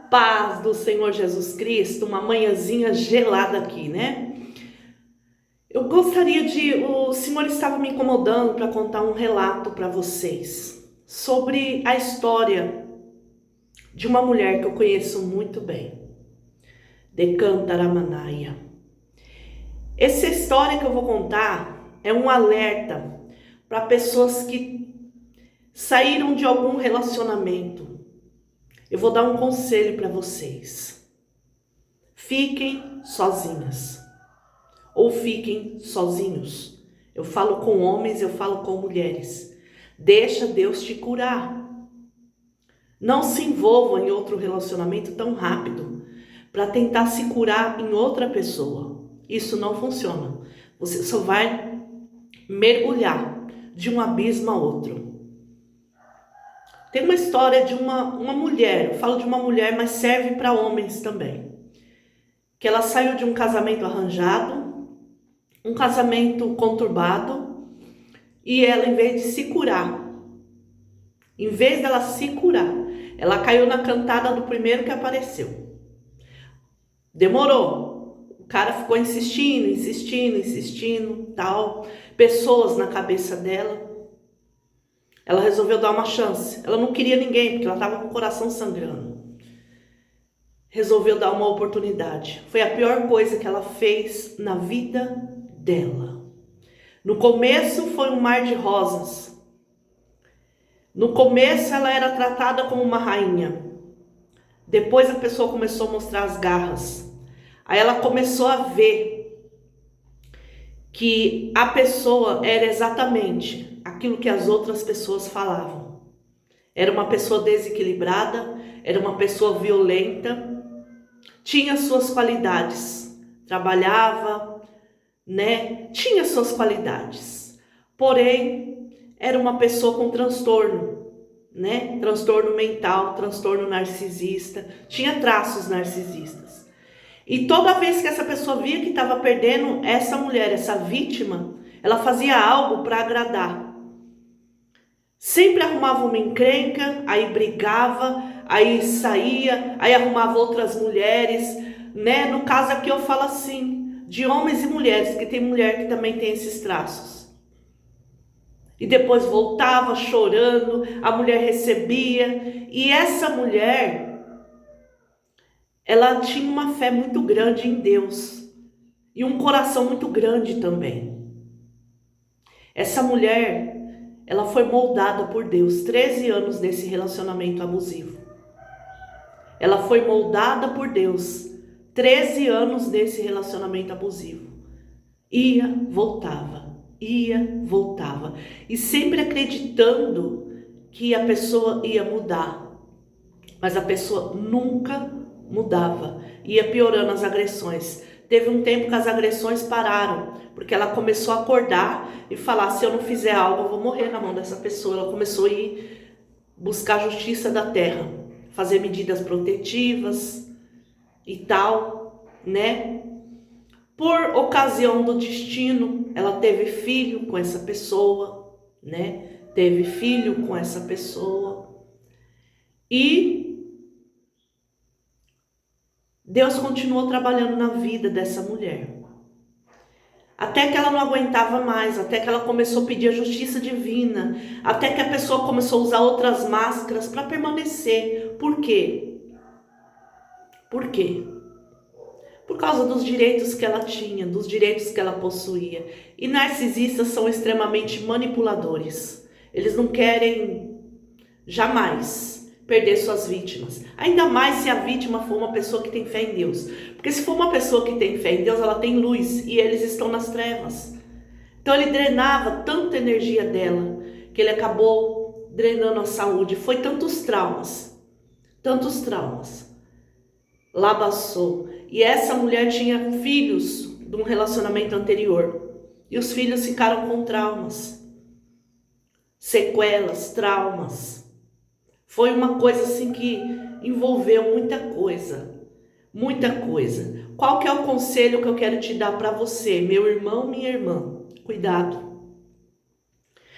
Paz do Senhor Jesus Cristo, uma manhãzinha gelada aqui, né? O Senhor estava me incomodando para contar um relato para vocês sobre a história de uma mulher que eu conheço muito bem, Decantaramanaya. Essa história que eu vou contar é um alerta para pessoas que saíram de algum relacionamento. Eu vou dar um conselho para vocês. Fiquem sozinhas ou fiquem sozinhos. Eu falo com homens, eu falo com mulheres. Deixa Deus te curar. Não se envolva em outro relacionamento tão rápido para tentar se curar em outra pessoa. Isso não funciona. Você só vai mergulhar de um abismo a outro. Tem uma história de uma mulher, eu falo de uma mulher, mas serve para homens também. Que ela saiu de um casamento arranjado, um casamento conturbado, e ela, em vez de se curar, em vez dela se curar, ela caiu na cantada do primeiro que apareceu. Demorou. O cara ficou insistindo, tal. Pessoas na cabeça dela. Ela resolveu dar uma chance. Ela não queria ninguém, porque ela estava com o coração sangrando. Resolveu dar uma oportunidade. Foi a pior coisa que ela fez na vida dela. No começo foi um mar de rosas. No começo ela era tratada como uma rainha. Depois a pessoa começou a mostrar as garras. Aí ela começou a ver que a pessoa era exatamente aquilo que as outras pessoas falavam. Era uma pessoa desequilibrada, era uma pessoa violenta, tinha suas qualidades, trabalhava, né? Tinha suas qualidades. Porém, era uma pessoa com transtorno, né? Transtorno mental, transtorno narcisista, tinha traços narcisistas. E toda vez que essa pessoa via que estava perdendo essa mulher, essa vítima, ela fazia algo para agradar. Sempre arrumava uma encrenca, aí brigava, aí saía, aí arrumava outras mulheres, né? No caso aqui eu falo assim, de homens e mulheres, porque tem mulher que também tem esses traços. E depois voltava chorando, a mulher recebia, e essa mulher, ela tinha uma fé muito grande em Deus e um coração muito grande também. Essa mulher, ela foi moldada por Deus 13 anos nesse relacionamento abusivo. Ela foi moldada por Deus 13 anos nesse relacionamento abusivo. Ia, voltava. E sempre acreditando que a pessoa ia mudar. Mas a pessoa nunca mudava, ia piorando as agressões. Teve um tempo que as agressões pararam, porque ela começou a acordar e falar, se eu não fizer algo, eu vou morrer na mão dessa pessoa. Ela começou a ir buscar a justiça da terra, fazer medidas protetivas e tal, né? Por ocasião do destino, ela teve filho com essa pessoa, né? Teve filho com essa pessoa. E Deus continuou trabalhando na vida dessa mulher. Até que ela não aguentava mais, até que ela começou a pedir a justiça divina, até que a pessoa começou a usar outras máscaras para permanecer. Por quê? Por quê? Por causa dos direitos que ela tinha, dos direitos que ela possuía. E narcisistas são extremamente manipuladores. Eles não querem jamais perder suas vítimas. Ainda mais se a vítima for uma pessoa que tem fé em Deus. Porque se for uma pessoa que tem fé em Deus, ela tem luz e eles estão nas trevas. Então ele drenava tanta energia dela que ele acabou drenando a saúde. Foi tantos traumas. Labaçou. E essa mulher tinha filhos de um relacionamento anterior. E os filhos ficaram com traumas. Sequelas, traumas. Foi uma coisa assim que envolveu muita coisa. Qual que é o conselho que eu quero te dar para você, meu irmão, minha irmã? Cuidado.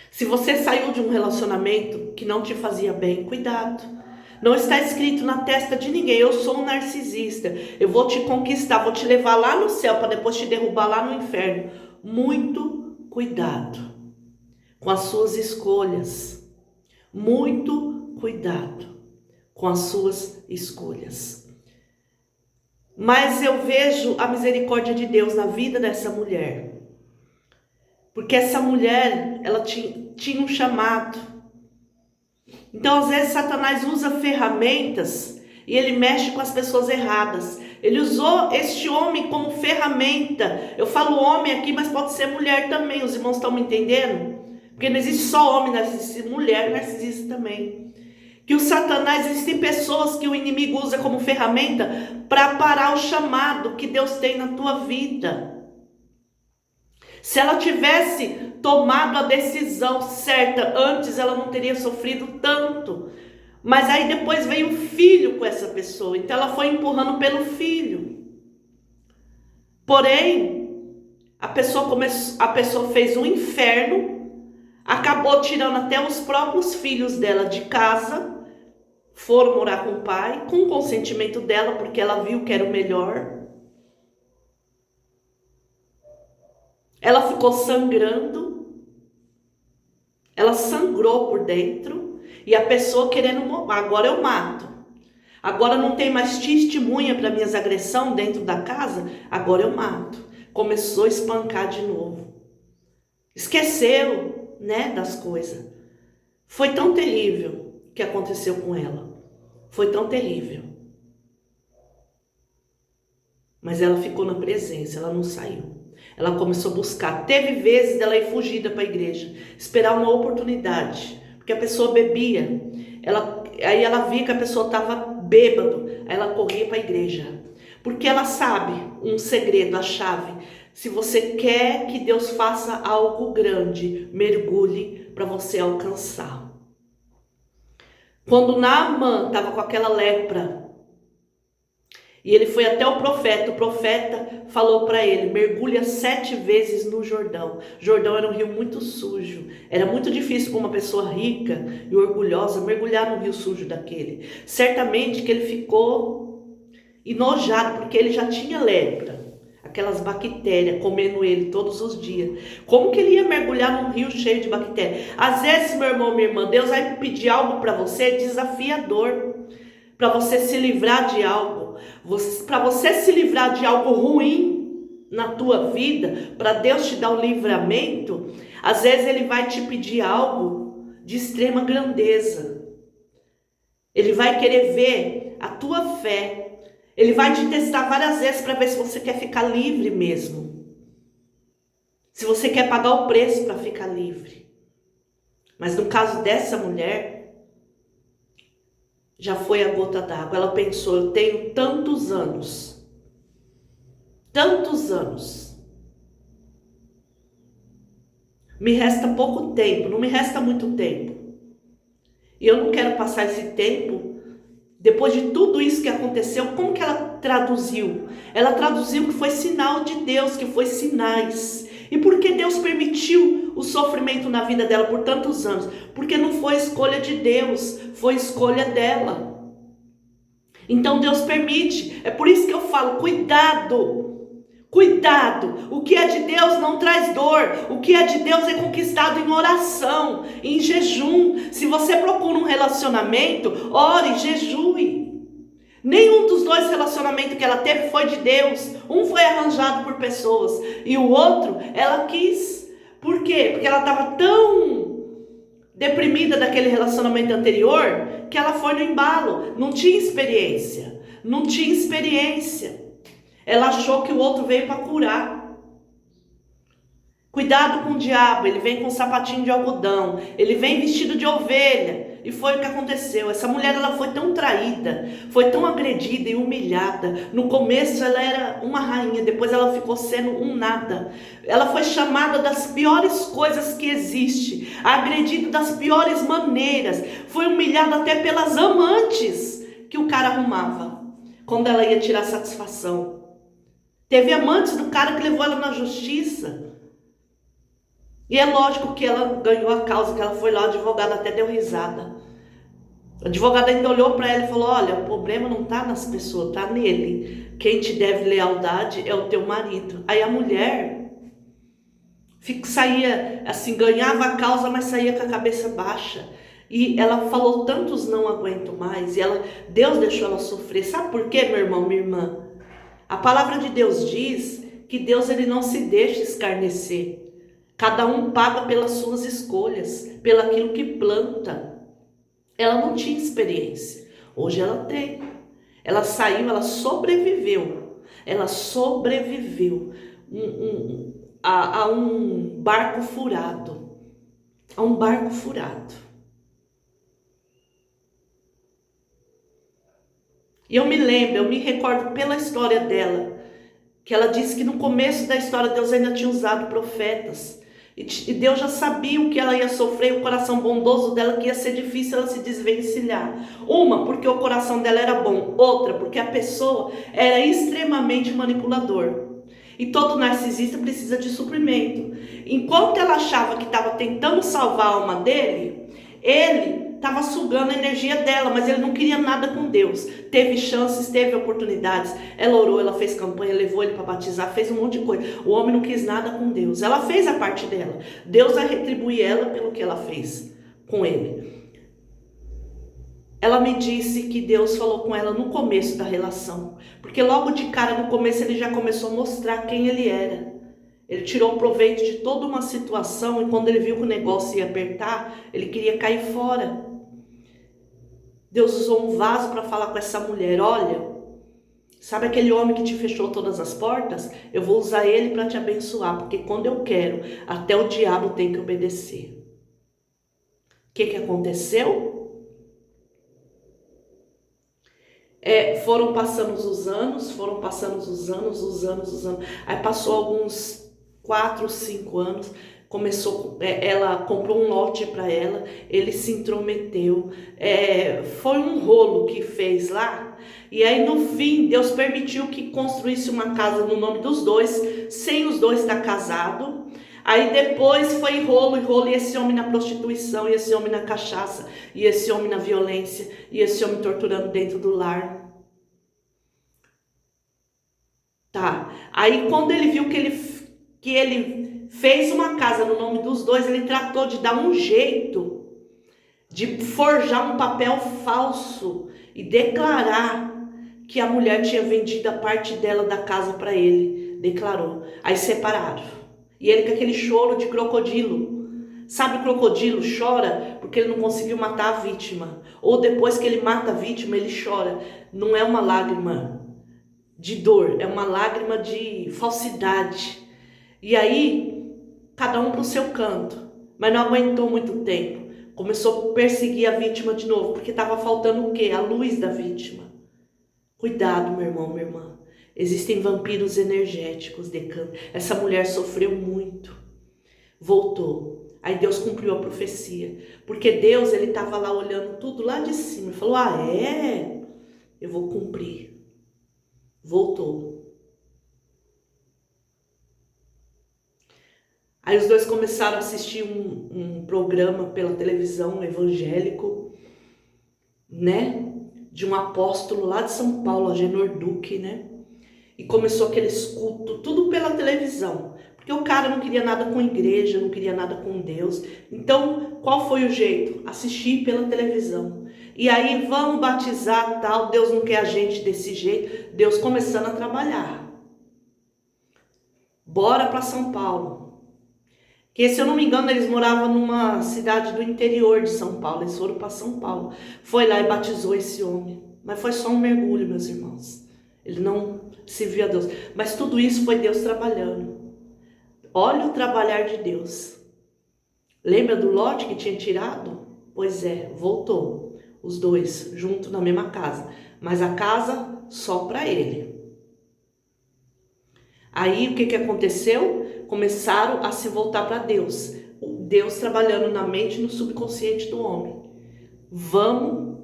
Se você saiu de um relacionamento que não te fazia bem, cuidado. Não está escrito na testa de ninguém: eu sou um narcisista, eu vou te conquistar, vou te levar lá no céu para depois te derrubar lá no inferno. Muito cuidado com as suas escolhas. Muito cuidado com as suas escolhas. Mas eu vejo a misericórdia de Deus na vida dessa mulher. Porque essa mulher, ela tinha um chamado. Então, às vezes, Satanás usa ferramentas e ele mexe com as pessoas erradas. Ele usou este homem como ferramenta. Eu falo homem aqui, mas pode ser mulher também. Os irmãos estão me entendendo? Porque não existe só homem narcisista, mulher narcisista também. Que o Satanás, existem pessoas que o inimigo usa como ferramenta para parar o chamado que Deus tem na tua vida. Se ela tivesse tomado a decisão certa antes, ela não teria sofrido tanto. Mas aí depois veio o filho com essa pessoa, então ela foi empurrando pelo filho. Porém, a pessoa fez um inferno, acabou tirando até os próprios filhos dela de casa, foram morar com o pai, com o consentimento dela, porque ela viu que era o melhor. Ela ficou sangrando, ela sangrou por dentro, e a pessoa querendo, agora eu mato. Agora não tem mais testemunha para minhas agressões dentro da casa, agora eu mato. Começou a espancar de novo. Esqueceu, né, das coisas. Foi tão terrível o que aconteceu com ela. Foi tão terrível. Mas ela ficou na presença, ela não saiu. Ela começou a buscar. Teve vezes dela ir fugida para a igreja, esperar uma oportunidade, porque a pessoa bebia. Aí ela via que a pessoa estava bêbado, aí ela corria para a igreja. Porque ela sabe um segredo, a chave. Se você quer que Deus faça algo grande, mergulhe para você alcançar. Quando Naamã estava com aquela lepra, e ele foi até o profeta falou para ele: mergulha 7 vezes no Jordão. Jordão era um rio muito sujo, era muito difícil para uma pessoa rica e orgulhosa mergulhar no rio sujo daquele. Certamente que ele ficou enojado, porque ele já tinha lepra, aquelas bactérias comendo ele todos os dias. Como que ele ia mergulhar num rio cheio de bactérias? Às vezes, meu irmão, minha irmã, Deus vai pedir algo para você desafiador, para você se livrar de algo. Para você se livrar de algo ruim na tua vida, para Deus te dar o livramento, às vezes Ele vai te pedir algo de extrema grandeza. Ele vai querer ver a tua fé. Ele vai te testar várias vezes para ver se você quer ficar livre mesmo. Se você quer pagar o preço para ficar livre. Mas no caso dessa mulher, já foi a gota d'água. Ela pensou: eu tenho tantos anos. Me resta pouco tempo, não me resta muito tempo. E eu não quero passar esse tempo, depois de tudo isso que aconteceu. Como que ela traduziu? Ela traduziu que foi sinal de Deus, que foi sinais. E por que Deus permitiu o sofrimento na vida dela por tantos anos? Porque não foi escolha de Deus, foi escolha dela. Então Deus permite. É por isso que eu falo: cuidado, cuidado. O que é de Deus não traz dor. O que é de Deus é conquistado em oração, em jejum. Se você procura um relacionamento, ore, jejue. Nenhum dos 2 relacionamentos que ela teve foi de Deus. Um foi arranjado por pessoas e o outro ela quis. Por quê? Porque ela estava tão deprimida daquele relacionamento anterior que ela foi no embalo. Não tinha experiência. Ela achou que o outro veio para curar. Cuidado com o diabo. Ele vem com um sapatinho de algodão. Ele vem vestido de ovelha. E foi o que aconteceu. Essa mulher, ela foi tão traída, foi tão agredida e humilhada. No começo ela era uma rainha, depois ela ficou sendo um nada. Ela foi chamada das piores coisas que existe, agredida das piores maneiras, foi humilhada até pelas amantes que o cara arrumava, quando ela ia tirar satisfação. Teve amantes do cara que levou ela na justiça. E é lógico que ela ganhou a causa, que ela foi lá, o advogado até deu risada. O advogado ainda olhou para ela e falou: olha, o problema não está nas pessoas, está nele. Quem te deve lealdade é o teu marido. Aí a mulher saía assim, ganhava a causa, mas saía com a cabeça baixa. E ela falou tantos não aguento mais. E Deus deixou ela sofrer. Sabe por quê, meu irmão, minha irmã? A palavra de Deus diz que Deus ele não se deixa escarnecer. Cada um paga pelas suas escolhas, pelaquilo que planta. Ela não tinha experiência. Hoje ela tem. Ela saiu, ela sobreviveu. Ela sobreviveu a um barco furado. A um barco furado. E eu me recordo pela história dela, que ela disse que no começo da história Deus ainda tinha usado profetas. E Deus já sabia o que ela ia sofrer, o coração bondoso dela, que ia ser difícil ela se desvencilhar. Uma, porque o coração dela era bom. Outra, porque a pessoa era extremamente manipulador. E todo narcisista precisa de suprimento. Enquanto ela achava que estava tentando salvar a alma dele, ele estava sugando a energia dela, mas ele não queria nada com Deus. Teve chances, teve oportunidades. Ela orou, ela fez campanha, levou ele para batizar, fez um monte de coisa. O homem não quis nada com Deus. Ela fez a parte dela. Deus vai retribuir ela pelo que ela fez com ele. Ela me disse que Deus falou com ela no começo da relação. Porque logo de cara, no começo, ele já começou a mostrar quem ele era. Ele tirou proveito de toda uma situação e quando ele viu que o negócio ia apertar, ele queria cair fora. Deus usou um vaso para falar com essa mulher: olha, sabe aquele homem que te fechou todas as portas? Eu vou usar ele para te abençoar, porque quando eu quero, até o diabo tem que obedecer. O que aconteceu? Foram passando os anos. Aí passou alguns 4, 5 anos, ela comprou um lote para ela, ele se intrometeu, foi um rolo que fez lá, e aí no fim Deus permitiu que construísse uma casa no nome dos dois, sem os dois estar casados. Aí depois foi rolo, e esse homem na prostituição, e esse homem na cachaça, e esse homem na violência, e esse homem torturando dentro do lar. Tá, aí quando ele viu que ele fez uma casa no nome dos dois, ele tratou de dar um jeito de forjar um papel falso e declarar que a mulher tinha vendido a parte dela da casa para ele. Declarou. Aí separaram. E ele com aquele choro de crocodilo. Sabe, o crocodilo chora porque ele não conseguiu matar a vítima. Ou depois que ele mata a vítima, ele chora. Não é uma lágrima de dor, é uma lágrima de falsidade. E aí, cada um para o seu canto. Mas não aguentou muito tempo. Começou a perseguir a vítima de novo, porque estava faltando o quê? A luz da vítima. Cuidado, meu irmão, minha irmã. Existem vampiros energéticos de campo. Essa mulher sofreu muito. Voltou. Aí Deus cumpriu a profecia. Porque Deus, ele estava lá olhando tudo lá de cima. Ele falou: eu vou cumprir. Voltou. Aí os dois começaram a assistir um programa pela televisão evangélico, né? De um apóstolo lá de São Paulo, Agenor Duque, né? E começou aqueles cultos, tudo pela televisão. Porque o cara não queria nada com igreja, não queria nada com Deus. Então, qual foi o jeito? Assistir pela televisão. E aí, vamos batizar, tal, Deus não quer a gente desse jeito. Deus começando a trabalhar. Bora para São Paulo. Que, se eu não me engano, eles moravam numa cidade do interior de São Paulo. Eles foram para São Paulo. Foi lá e batizou esse homem. Mas foi só um mergulho, meus irmãos. Ele não se viu a Deus. Mas tudo isso foi Deus trabalhando. Olha o trabalhar de Deus. Lembra do lote que tinha tirado? Pois é, voltou. Os dois juntos na mesma casa. Mas a casa só para ele. Aí o que aconteceu? Começaram a se voltar para Deus. Deus trabalhando na mente e no subconsciente do homem. Vamos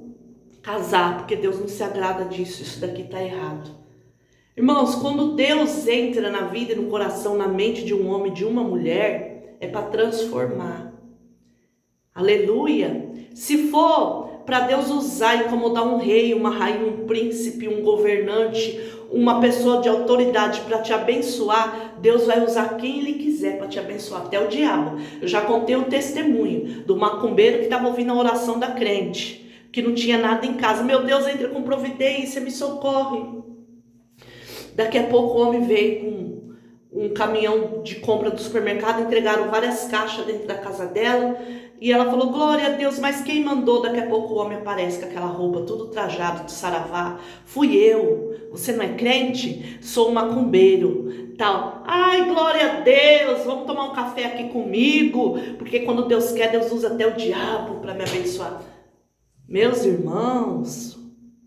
casar, porque Deus não se agrada disso. Isso daqui está errado. Irmãos, quando Deus entra na vida e no coração, na mente de um homem e de uma mulher, é para transformar. Aleluia! Se for para Deus usar e incomodar um rei, uma rainha, um príncipe, um governante, uma pessoa de autoridade para te abençoar, Deus vai usar quem Ele quiser para te abençoar, até o diabo. Eu já contei o testemunho do macumbeiro que estava ouvindo a oração da crente, que não tinha nada em casa. Meu Deus, entra com providência, me socorre. Daqui a pouco o homem veio com um caminhão de compra do supermercado, entregaram várias caixas dentro da casa dela, e ela falou, glória a Deus, mas quem mandou? Daqui a pouco o homem aparece com aquela roupa, tudo trajado de saravá. Fui eu. Você não é crente? Sou um macumbeiro. Tal. Ai, glória a Deus, vamos tomar um café aqui comigo, porque quando Deus quer, Deus usa até o diabo para me abençoar. Meus irmãos,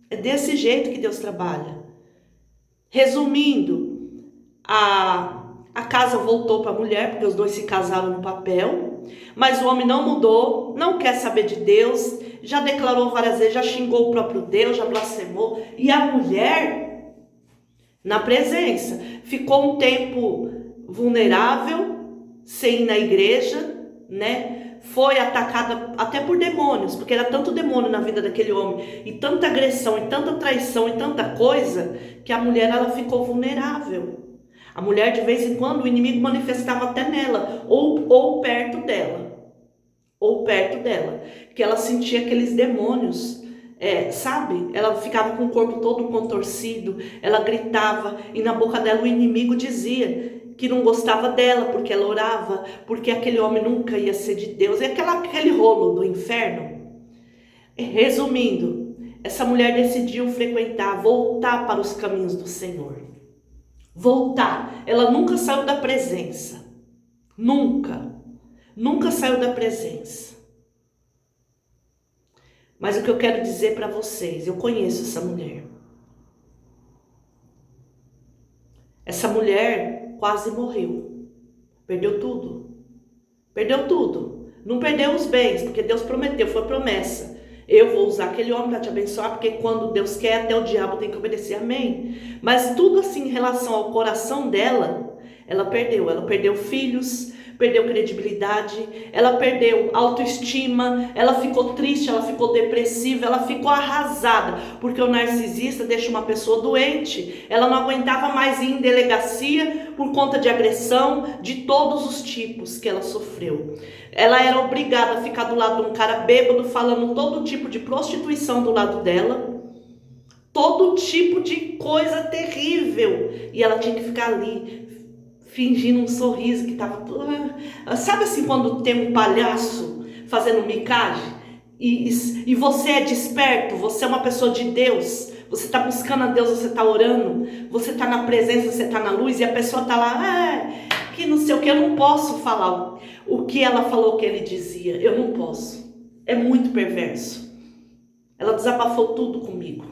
é desse jeito que Deus trabalha. Resumindo, a casa voltou para a mulher, porque os dois se casaram no papel, mas o homem não mudou, não quer saber de Deus, já declarou várias vezes, já xingou o próprio Deus, já blasfemou, e a mulher, na presença, ficou um tempo vulnerável, sem ir na igreja, né? Foi atacada até por demônios, porque era tanto demônio na vida daquele homem, e tanta agressão, e tanta traição, e tanta coisa, que a mulher ela ficou vulnerável. A mulher, de vez em quando, o inimigo manifestava até nela, ou perto dela, que ela sentia aqueles demônios, sabe? Ela ficava com o corpo todo contorcido, ela gritava, e na boca dela o inimigo dizia que não gostava dela, porque ela orava, porque aquele homem nunca ia ser de Deus, e aquele rolo do inferno. Resumindo, essa mulher decidiu voltar para os caminhos do Senhor. Voltar. Ela nunca saiu da presença. Nunca saiu da presença. Mas o que eu quero dizer para vocês, eu conheço essa mulher. Essa mulher quase morreu. Perdeu tudo. Perdeu tudo. Não perdeu os bens, porque Deus prometeu, foi promessa. Eu vou usar aquele homem para te abençoar, porque quando Deus quer, até o diabo tem que obedecer, amém? Mas tudo assim em relação ao coração dela, ela perdeu filhos, perdeu credibilidade, ela perdeu autoestima, ela ficou triste, ela ficou depressiva, ela ficou arrasada, porque o narcisista deixa uma pessoa doente, ela não aguentava mais ir em delegacia por conta de agressão, de todos os tipos que ela sofreu. Ela era obrigada a ficar do lado de um cara bêbado, falando todo tipo de prostituição do lado dela, todo tipo de coisa terrível, e ela tinha que ficar ali, fingindo um sorriso que estava... Sabe assim quando tem um palhaço fazendo micagem? E você é desperto, você é uma pessoa de Deus, você está buscando a Deus, você está orando, você está na presença, você está na luz, e a pessoa está lá, que não sei o que, eu não posso falar o que ela falou que ele dizia, eu não posso, é muito perverso. Ela desabafou tudo comigo,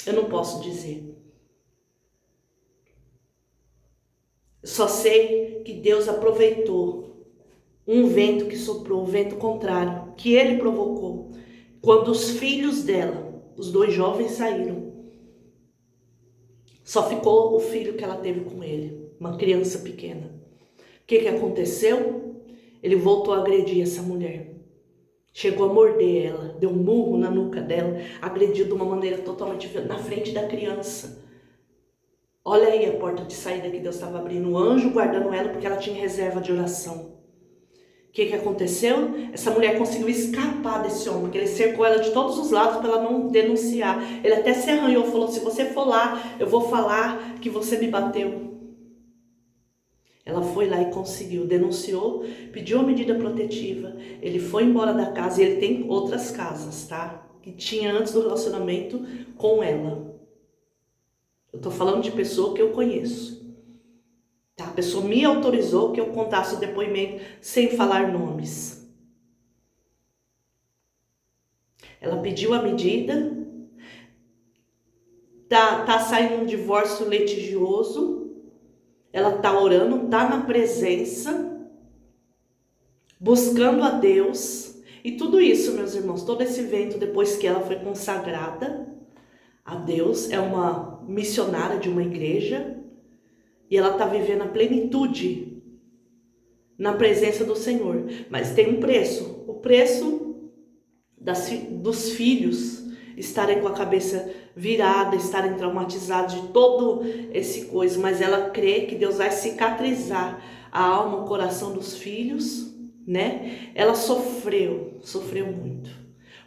eu não posso dizer. Só sei que Deus aproveitou um vento que soprou, o vento contrário, que ele provocou. Quando os filhos dela, os dois jovens saíram, só ficou o filho que ela teve com ele, uma criança pequena. O que aconteceu? Ele voltou a agredir essa mulher. Chegou a morder ela, deu um murro na nuca dela, agrediu de uma maneira totalmente diferente, na frente da criança. Olha aí a porta de saída que Deus estava abrindo, o anjo guardando ela porque ela tinha reserva de oração. O que aconteceu? Essa mulher conseguiu escapar desse homem, porque ele cercou ela de todos os lados para ela não denunciar. Ele até se arranhou, falou, se você for lá, eu vou falar que você me bateu. Ela foi lá e conseguiu, denunciou, pediu a medida protetiva, ele foi embora da casa, e ele tem outras casas, tá? Que tinha antes do relacionamento com ela. Eu tô falando de pessoa que eu conheço. Tá? A pessoa me autorizou que eu contasse o depoimento sem falar nomes. Ela pediu a medida, tá saindo um divórcio litigioso, ela tá orando, tá na presença, buscando a Deus, e tudo isso, meus irmãos, todo esse vento, depois que ela foi consagrada a Deus, é uma missionária de uma igreja, e ela está vivendo a plenitude na presença do Senhor. Mas tem um preço. O preço dos filhos estarem com a cabeça virada, estarem traumatizados de todo esse coisa, mas ela crê que Deus vai cicatrizar a alma, o coração dos filhos, né? Ela sofreu muito.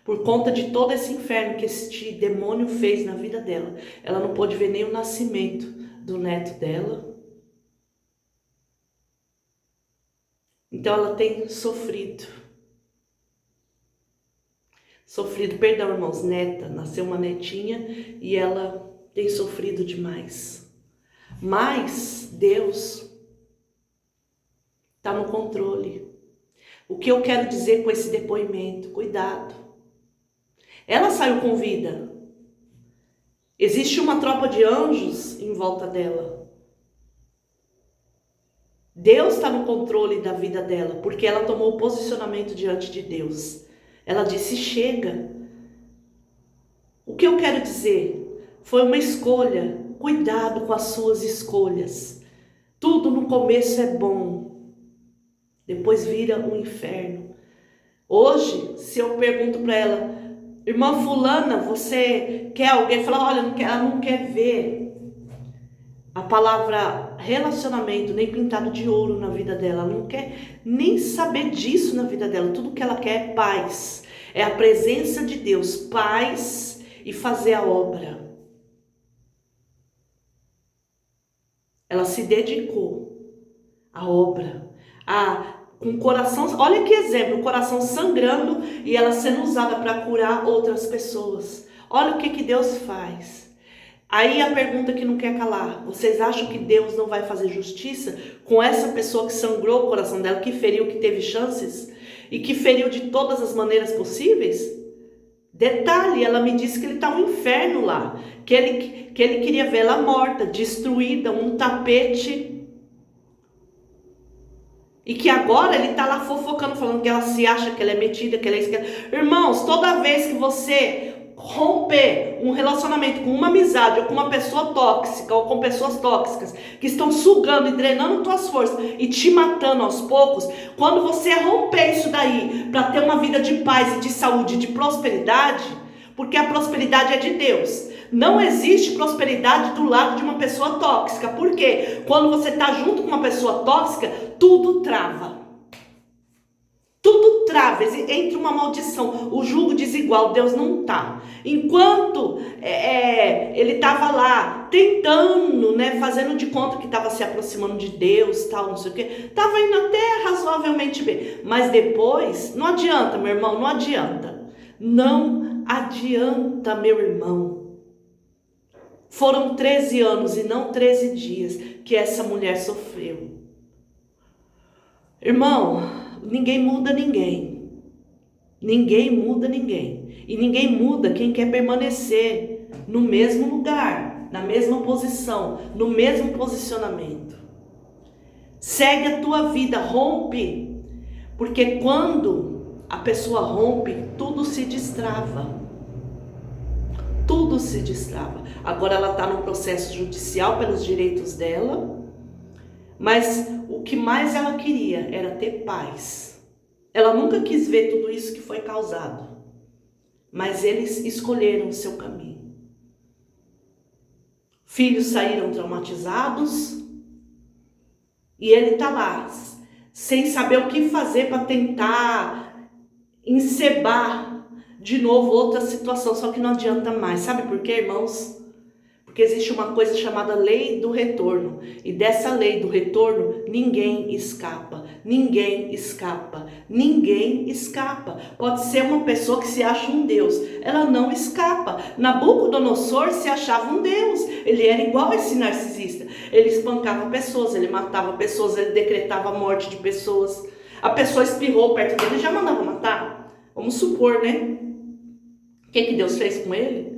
Por conta de todo esse inferno que este demônio fez na vida dela. Ela não pôde ver nem o nascimento do neto dela. Então ela tem sofrido, perdão, irmãos, neta, nasceu uma netinha e ela tem sofrido demais. Mas Deus está no controle. O que eu quero dizer com esse depoimento? Cuidado. Ela saiu com vida. Existe uma tropa de anjos em volta dela. Deus está no controle da vida dela, porque ela tomou o posicionamento diante de Deus. Ela disse, chega. O que eu quero dizer? Foi uma escolha. Cuidado com as suas escolhas. Tudo no começo é bom. Depois vira um inferno. Hoje, se eu pergunto para ela, irmã fulana, você quer alguém? Fala, olha, ela não quer ver a palavra relacionamento nem pintado de ouro na vida dela. Ela não quer nem saber disso na vida dela. Tudo que ela quer é paz. É a presença de Deus, paz e fazer a obra. Ela se dedicou à obra, com o coração, olha que exemplo, o coração sangrando e ela sendo usada para curar outras pessoas. Olha o que Deus faz. Aí a pergunta que não quer calar, vocês acham que Deus não vai fazer justiça com essa pessoa que sangrou o coração dela, que feriu, que teve chances e que feriu de todas as maneiras possíveis? Detalhe, ela me disse que ele está um inferno lá, que ele queria vê-la morta, destruída, um tapete. E que agora ele está lá fofocando, falando que ela se acha, que ela é metida, que ela é esquerda. Irmãos, toda vez que você romper um relacionamento com uma amizade ou com uma pessoa tóxica ou com pessoas tóxicas que estão sugando e drenando tuas forças e te matando aos poucos, quando você romper isso daí para ter uma vida de paz e de saúde e de prosperidade, porque a prosperidade é de Deus. Não existe prosperidade do lado de uma pessoa tóxica. Por quê? Quando você está junto com uma pessoa tóxica, tudo trava. Tudo trava, entre uma maldição, o jugo desigual, Deus não está. Enquanto ele estava lá tentando, né, fazendo de conta que estava se aproximando de Deus, tal, não sei o que, estava indo até razoavelmente bem. Mas depois, não adianta, meu irmão, não adianta. Não adianta, meu irmão. Foram 13 anos e não 13 dias que essa mulher sofreu. Irmão, ninguém muda ninguém. Ninguém muda ninguém. E ninguém muda quem quer permanecer no mesmo lugar, na mesma posição, no mesmo posicionamento. Segue a tua vida, rompe. Porque quando a pessoa rompe, tudo se destrava. Tudo se destrava. Agora ela está no processo judicial pelos direitos dela, mas o que mais ela queria era ter paz. Ela nunca quis ver tudo isso que foi causado, mas eles escolheram o seu caminho. Filhos saíram traumatizados e ele está lá, sem saber o que fazer para tentar encebar de novo outra situação, só que não adianta mais. Sabe por quê, irmãos? Porque existe uma coisa chamada lei do retorno. E dessa lei do retorno, ninguém escapa. Ninguém escapa. Ninguém escapa. Pode ser uma pessoa que se acha um Deus. Ela não escapa. Nabucodonosor se achava um Deus. Ele era igual a esse narcisista. Ele espancava pessoas, ele matava pessoas, ele decretava a morte de pessoas. A pessoa espirrou perto dele e já mandava matar. Vamos supor, né? O que Deus fez com ele?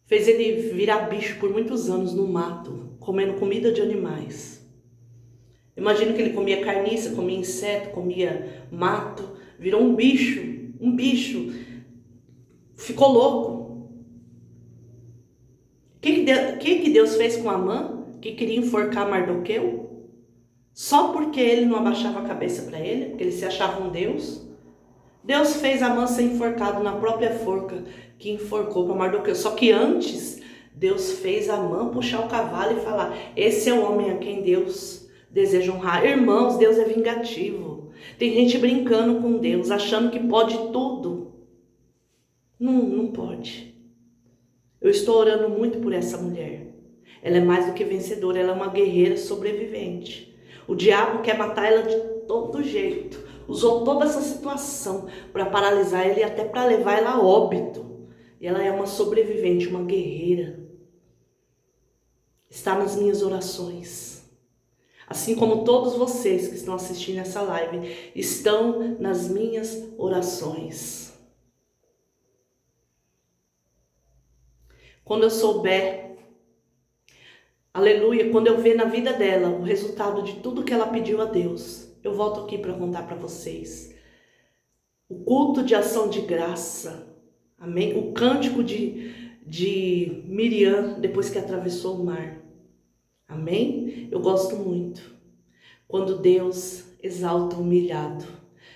Fez ele virar bicho por muitos anos no mato, comendo comida de animais. Imagino que ele comia carniça, comia inseto, comia mato, virou um bicho, ficou louco. O que Deus fez com Amã, que queria enforcar Mardoqueu? Só porque ele não abaixava a cabeça para ele, porque ele se achava um Deus? Deus fez Amã ser enforcado na própria forca que enforcou para Mardoqueu. Só que antes, Deus fez Amã puxar o cavalo e falar: esse é o homem a quem Deus deseja honrar. Irmãos, Deus é vingativo. Tem gente brincando com Deus, achando que pode tudo. Não pode. Eu estou orando muito por essa mulher. Ela é mais do que vencedora, ela é uma guerreira sobrevivente. O diabo quer matar ela de todo jeito. Usou toda essa situação para paralisar ela e até para levar ela a óbito. E ela é uma sobrevivente, uma guerreira. Está nas minhas orações. Assim como todos vocês que estão assistindo essa live estão nas minhas orações. Quando eu souber, aleluia, quando eu ver na vida dela o resultado de tudo que ela pediu a Deus, eu volto aqui para contar para vocês. O culto de ação de graça, amém? O cântico de Miriam depois que atravessou o mar, amém? Eu gosto muito quando Deus exalta o humilhado.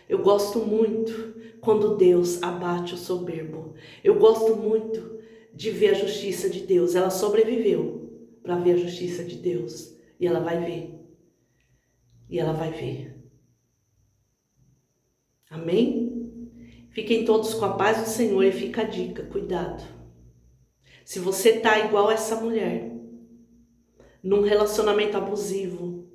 Eu gosto muito quando Deus abate o soberbo. Eu gosto muito de ver a justiça de Deus. Ela sobreviveu para ver a justiça de Deus. E ela vai ver. E ela vai ver. Amém? Fiquem todos com a paz do Senhor e fica a dica, cuidado. Se você está igual essa mulher, num relacionamento abusivo,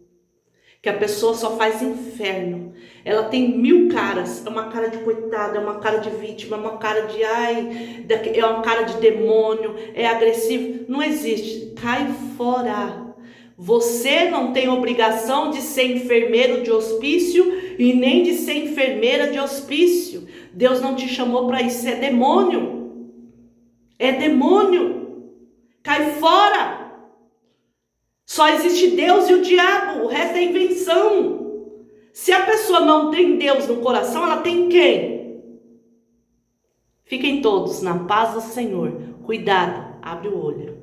que a pessoa só faz inferno, ela tem 1000 caras, é uma cara de coitada, é uma cara de vítima, é uma cara de é uma cara de demônio, é agressivo, não existe, cai fora. Você não tem obrigação de ser enfermeiro de hospício e nem de ser enfermeira de hospício. Deus não te chamou para isso, é demônio. É demônio. Cai fora. Só existe Deus e o diabo, o resto é invenção. Se a pessoa não tem Deus no coração, ela tem quem? Fiquem todos na paz do Senhor. Cuidado, abre o olho.